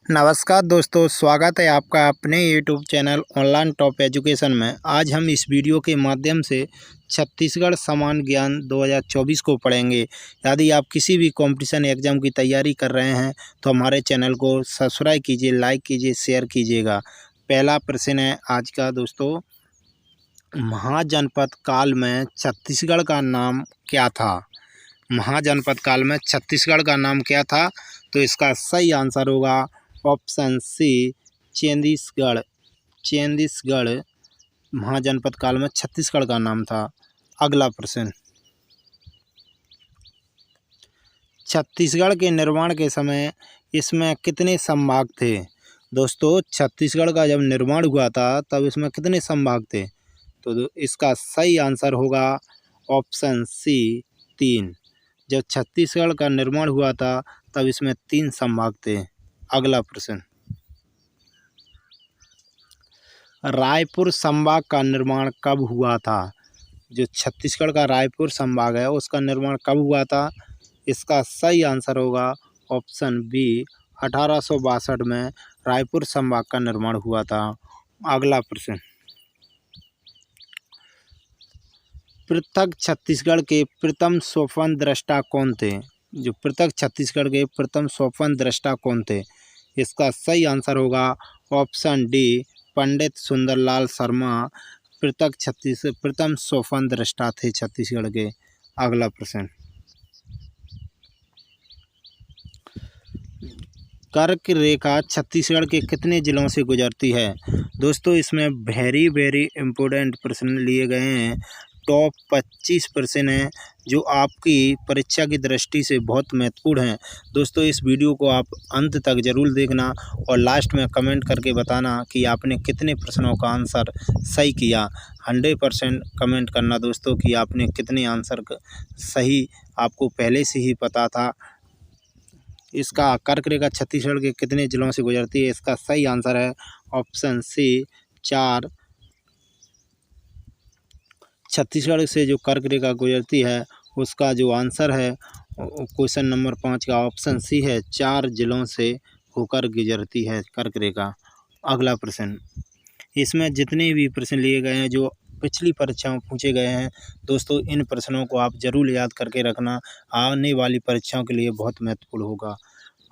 नमस्कार दोस्तों, स्वागत है आपका अपने YouTube channel online top education में। आज हम इस वीडियो के माध्यम से छत्तीसगढ़ सामान्य ज्ञान 2024 को पढ़ेंगे। यदि आप किसी भी कंपटीशन एग्ज़ाम की तैयारी कर रहे हैं तो हमारे चैनल को सब्सक्राइब कीजिए, लाइक कीजिए, शेयर कीजिएगा। पहला प्रश्न है आज का दोस्तों, महाजनपद काल में छत्तीसगढ़ का नाम क्या था? महाजनपद काल में छत्तीसगढ़ का नाम क्या था? तो इसका सही आंसर होगा ऑप्शन सी, चेंदीसगढ़। चेंदीसगढ़ महाजनपद काल में छत्तीसगढ़ का नाम था। अगला प्रश्न, छत्तीसगढ़ के निर्माण के समय इसमें कितने संभाग थे? दोस्तों, छत्तीसगढ़ का जब निर्माण हुआ था तब इसमें कितने संभाग थे? तो इसका सही आंसर होगा ऑप्शन सी, 3। जब छत्तीसगढ़ का निर्माण हुआ था तब इसमें 3 संभाग थे। अगला प्रश्न, रायपुर संभाग का निर्माण कब हुआ था? जो छत्तीसगढ़ का रायपुर संभाग है उसका निर्माण कब हुआ था? इसका सही आंसर होगा ऑप्शन बी, 1862 में रायपुर संभाग का निर्माण हुआ था। अगला प्रश्न, पृथक छत्तीसगढ़ के प्रथम स्वप्न दृष्टा कौन थे? जो पृथक छत्तीसगढ़ के प्रथम स्वप्न दृष्टा कौन थे? इसका सही आंसर होगा ऑप्शन डी, पंडित सुंदरलाल शर्मा प्रथम स्वप्न दृष्टा थे छत्तीसगढ़ के। अगला प्रश्न, कर्क रेखा छत्तीसगढ़ के कितने जिलों से गुजरती है? दोस्तों, इसमें वेरी इम्पोर्टेंट प्रश्न लिए गए हैं। टॉप 25 प्रश्न हैं जो आपकी परीक्षा की दृष्टि से बहुत महत्वपूर्ण हैं। दोस्तों, इस वीडियो को आप अंत तक ज़रूर देखना और लास्ट में कमेंट करके बताना कि आपने कितने प्रश्नों का आंसर सही किया। 100% कमेंट करना दोस्तों कि आपने कितने आंसर सही आपको पहले से ही पता था। इसका कर्क रेखा छत्तीसगढ़ के कितने जिलों से गुजरती है? इसका सही आंसर है ऑप्शन सी, 4। छत्तीसगढ़ से जो कर्क रेखा गुजरती है उसका जो आंसर है क्वेश्चन नंबर 5 का ऑप्शन सी है, 4 जिलों से होकर गुजरती है कर्क रेखा। अगला प्रश्न, इसमें जितने भी प्रश्न लिए गए हैं जो पिछली परीक्षाओं में पूछे गए हैं दोस्तों, इन प्रश्नों को आप जरूर याद करके रखना, आने वाली परीक्षाओं के लिए बहुत महत्वपूर्ण होगा।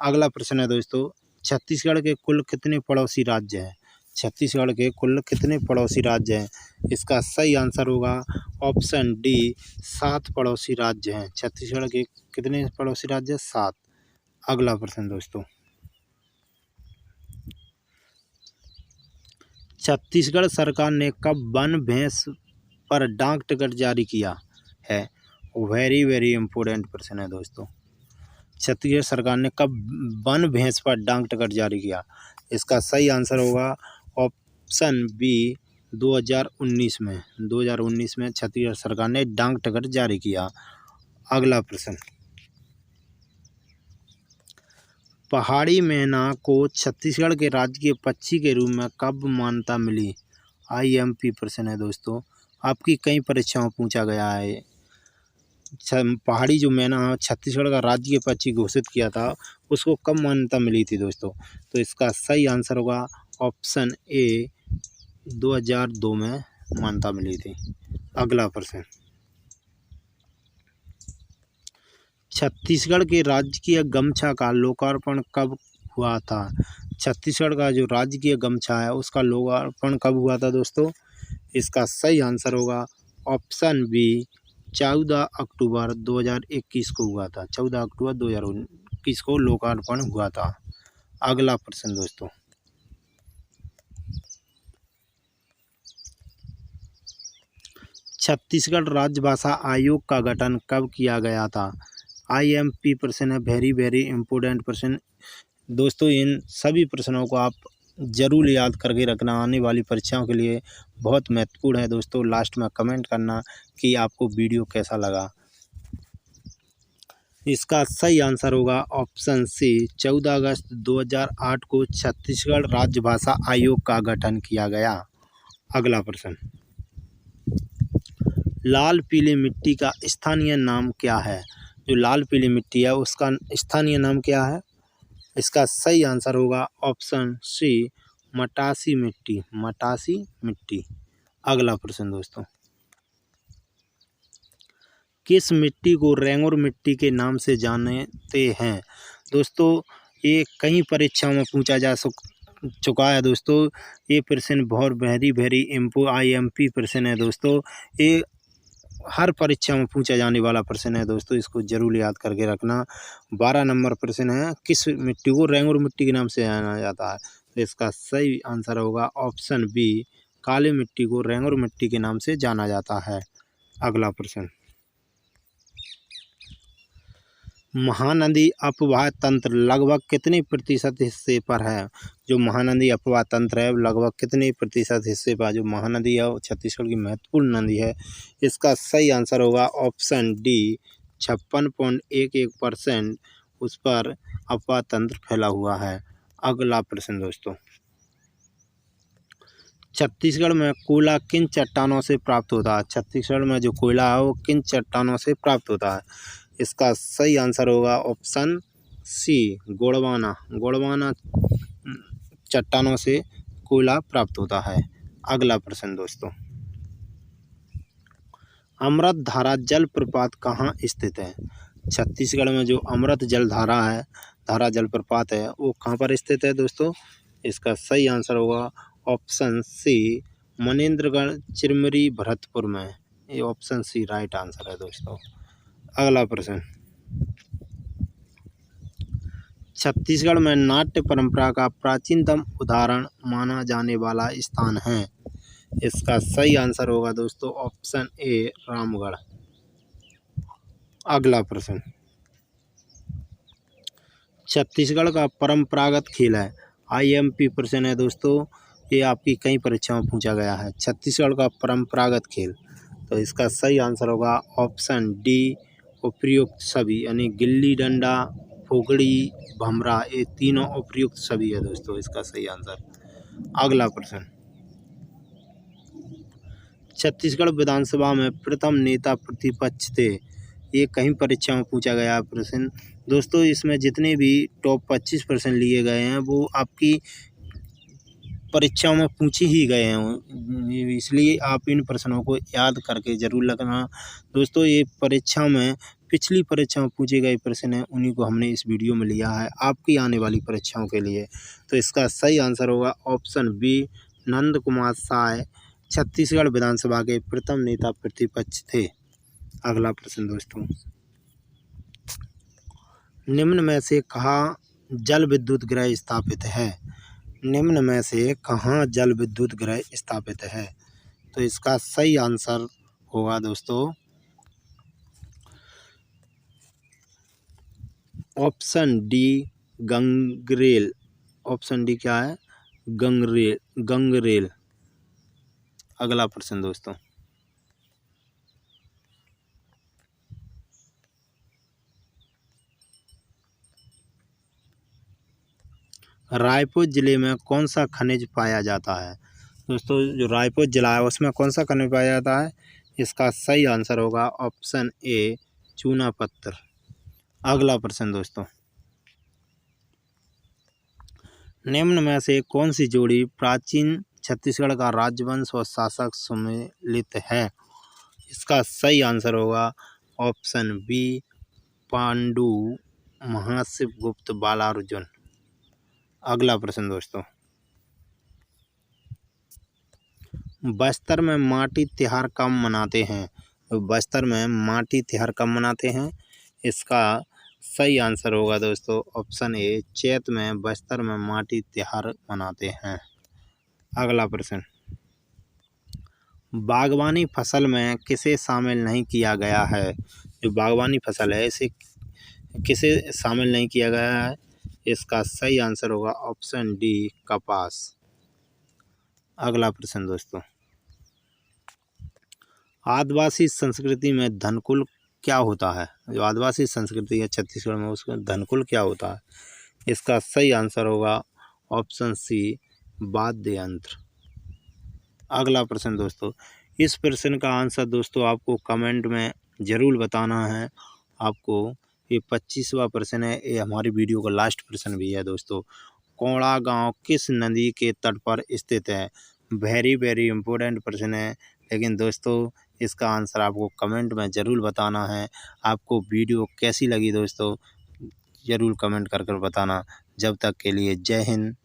अगला प्रश्न है दोस्तों, छत्तीसगढ़ के कुल कितने पड़ोसी राज्य हैं? छत्तीसगढ़ के कुल कितने पड़ोसी राज्य हैं? इसका सही आंसर होगा ऑप्शन डी, 7 पड़ोसी राज्य हैं। छत्तीसगढ़ के कितने पड़ोसी राज्य? 7। अगला प्रश्न दोस्तों, छत्तीसगढ़ सरकार ने कब वन भैंस पर डाक टिकट जारी किया है? वेरी इम्पोर्टेंट प्रश्न है दोस्तों। छत्तीसगढ़ सरकार ने कब वन भैंस पर डाक टिकट जारी किया? इसका सही आंसर होगा ऑप्शन बी, 2019 में। 2019 में छत्तीसगढ़ सरकार ने डाक टिकट जारी किया। अगला प्रश्न, पहाड़ी मैना को छत्तीसगढ़ के राजकीय पक्षी के रूप में कब मान्यता मिली? IMP प्रश्न है दोस्तों, आपकी कई परीक्षाओं में पूछा गया है। पहाड़ी जो मैना छत्तीसगढ़ का राज्य पक्षी घोषित किया था उसको कब मान्यता मिली थी दोस्तों? तो इसका सही आंसर होगा ऑप्शन ए, 2002 में मान्यता मिली थी। अगला प्रश्न, छत्तीसगढ़ के राजकीय गमछा का लोकार्पण कब हुआ था? छत्तीसगढ़ का जो राजकीय गमछा है उसका लोकार्पण कब हुआ था दोस्तों? इसका सही आंसर होगा ऑप्शन बी, 14 अक्टूबर 2021 को हुआ था। 14 अक्टूबर 2021 को लोकार्पण हुआ था। अगला प्रश्न दोस्तों, छत्तीसगढ़ राजभाषा आयोग का गठन कब किया गया था? IMP प्रश्न है, वेरी इम्पोर्टेंट प्रश्न दोस्तों। इन सभी प्रश्नों को आप ज़रूर याद करके रखना, आने वाली परीक्षाओं के लिए बहुत महत्वपूर्ण है दोस्तों। लास्ट में कमेंट करना कि आपको वीडियो कैसा लगा। इसका सही आंसर होगा ऑप्शन सी, 14 अगस्त 2008 को छत्तीसगढ़ राजभाषा आयोग का गठन किया गया। अगला प्रश्न, लाल पीली मिट्टी का स्थानीय नाम क्या है? जो लाल पीली मिट्टी है उसका स्थानीय नाम क्या है? इसका सही आंसर होगा ऑप्शन सी, मटासी मिट्टी। मटासी मिट्टी। अगला प्रश्न दोस्तों, किस मिट्टी को रेंगुर मिट्टी के नाम से जानते हैं? दोस्तों ये कई परीक्षाओं में पूछा जा चुका है दोस्तों। ये प्रश्न बहुत वेरी IMP प्रश्न है दोस्तों। ये हर परीक्षा में पूछा जाने वाला प्रश्न है दोस्तों, इसको जरूर याद करके रखना। 12 नंबर प्रश्न है, किस मिट्टी को रेंगुर मिट्टी के नाम से जाना जाता है? तो इसका सही आंसर होगा ऑप्शन बी, काली मिट्टी को रेंगुर मिट्टी के नाम से जाना जाता है। अगला प्रश्न, महानदी अपवाह तंत्र लगभग कितने प्रतिशत हिस्से पर है? जो महानदी अपवाह तंत्र है लगभग कितने प्रतिशत हिस्से पर? जो महानदी है छत्तीसगढ़ की महत्वपूर्ण नदी है। इसका सही आंसर होगा ऑप्शन डी, 56.11% उस पर अपवाह तंत्र फैला हुआ है। अगला प्रश्न दोस्तों, छत्तीसगढ़ में कोयला किन चट्टानों से प्राप्त होता है? छत्तीसगढ़ में जो कोयला है वो किन चट्टानों से प्राप्त होता है? इसका सही आंसर होगा ऑप्शन सी, गोंडवाना। गोंडवाना चट्टानों से कोयला प्राप्त होता है। अगला प्रश्न दोस्तों, अमृत धारा जलप्रपात कहाँ स्थित है? छत्तीसगढ़ में जो अमृत जल धारा जलप्रपात है वो कहाँ पर स्थित है दोस्तों? इसका सही आंसर होगा ऑप्शन सी, मनेन्द्रगढ़, चिरमिरी, भरतपुर में। ये ऑप्शन सी राइट आंसर है दोस्तों। अगला प्रश्न, छत्तीसगढ़ में नाट्य परंपरा का प्राचीनतम उदाहरण माना जाने वाला स्थान है? इसका सही आंसर होगा दोस्तों ऑप्शन ए, रामगढ़। अगला प्रश्न, छत्तीसगढ़ का परंपरागत खेल है। IMP प्रश्न है दोस्तों, ये आपकी कई परीक्षाओं में पूछा गया है। छत्तीसगढ़ का परंपरागत खेल, तो इसका सही आंसर होगा ऑप्शन डी, उपयुक्त सभी, यानी गिल्ली डंडा, फोगड़ी, भमरा, ये तीनों उपयुक्त सभी है दोस्तों, इसका सही आंसर। अगला प्रश्न, छत्तीसगढ़ विधानसभा में प्रथम नेता प्रतिपक्ष थे। ये कहीं परीक्षा में पूछा गया प्रश्न दोस्तों। इसमें जितने भी टॉप 25 प्रश्न लिए गए हैं वो आपकी परीक्षाओं में पूछे ही गए हैं, इसलिए आप इन प्रश्नों को याद करके जरूर रखना दोस्तों। ये परीक्षा में पिछली परीक्षा में पूछे गए प्रश्न हैं, उन्हीं को हमने इस वीडियो में लिया है आपकी आने वाली परीक्षाओं के लिए। तो इसका सही आंसर होगा ऑप्शन बी, नंद कुमार साय छत्तीसगढ़ विधानसभा के प्रथम नेता प्रतिपक्ष थे। अगला प्रश्न दोस्तों, निम्न में से कहाँ जल विद्युत गृह स्थापित है? निम्न में से कहाँ जल विद्युत गृह स्थापित है? तो इसका सही आंसर होगा दोस्तों option D, Gangrel. Option D क्या है? गंगरेल। अगला प्रश्न दोस्तों, रायपुर जिले में कौन सा खनिज पाया जाता है? दोस्तों जो रायपुर जिला है उसमें कौन सा खनिज पाया जाता है? इसका सही आंसर होगा ऑप्शन ए, चूना पत्थर। अगला प्रश्न दोस्तों, निम्न में से कौन सी जोड़ी प्राचीन छत्तीसगढ़ का राजवंश और शासक सम्मिलित है? इसका सही आंसर होगा ऑप्शन बी, पांडु, महाशिव गुप्त, बालार्जुन। अगला प्रश्न दोस्तों, बस्तर में माटी त्योहार कब मनाते हैं? बस्तर में माटी त्योहार कब मनाते हैं? इसका सही आंसर होगा दोस्तों ऑप्शन ए, चैत में बस्तर में माटी त्योहार मनाते हैं। अगला प्रश्न, बागवानी फसल में किसे शामिल नहीं किया गया है? जो बागवानी फसल है इसे किसे शामिल नहीं किया गया है? इसका सही आंसर होगा ऑप्शन डी, कपास। अगला प्रश्न दोस्तों, आदिवासी संस्कृति में धनकुल क्या होता है? जो आदिवासी संस्कृति है छत्तीसगढ़ में उसमें धनकुल क्या होता है? इसका सही आंसर होगा ऑप्शन सी, वाद्य यंत्र। अगला प्रश्न दोस्तों, इस प्रश्न का आंसर दोस्तों आपको कमेंट में ज़रूर बताना है। आपको ये 25वां प्रश्न है, ये हमारी वीडियो का लास्ट प्रश्न भी है दोस्तों। कोड़ा गांव किस नदी के तट पर स्थित है? वेरी वेरी इम्पोर्टेंट प्रश्न है, लेकिन दोस्तों इसका आंसर आपको कमेंट में ज़रूर बताना है। आपको वीडियो कैसी लगी दोस्तों ज़रूर कमेंट कर बताना। जब तक के लिए जय हिंद।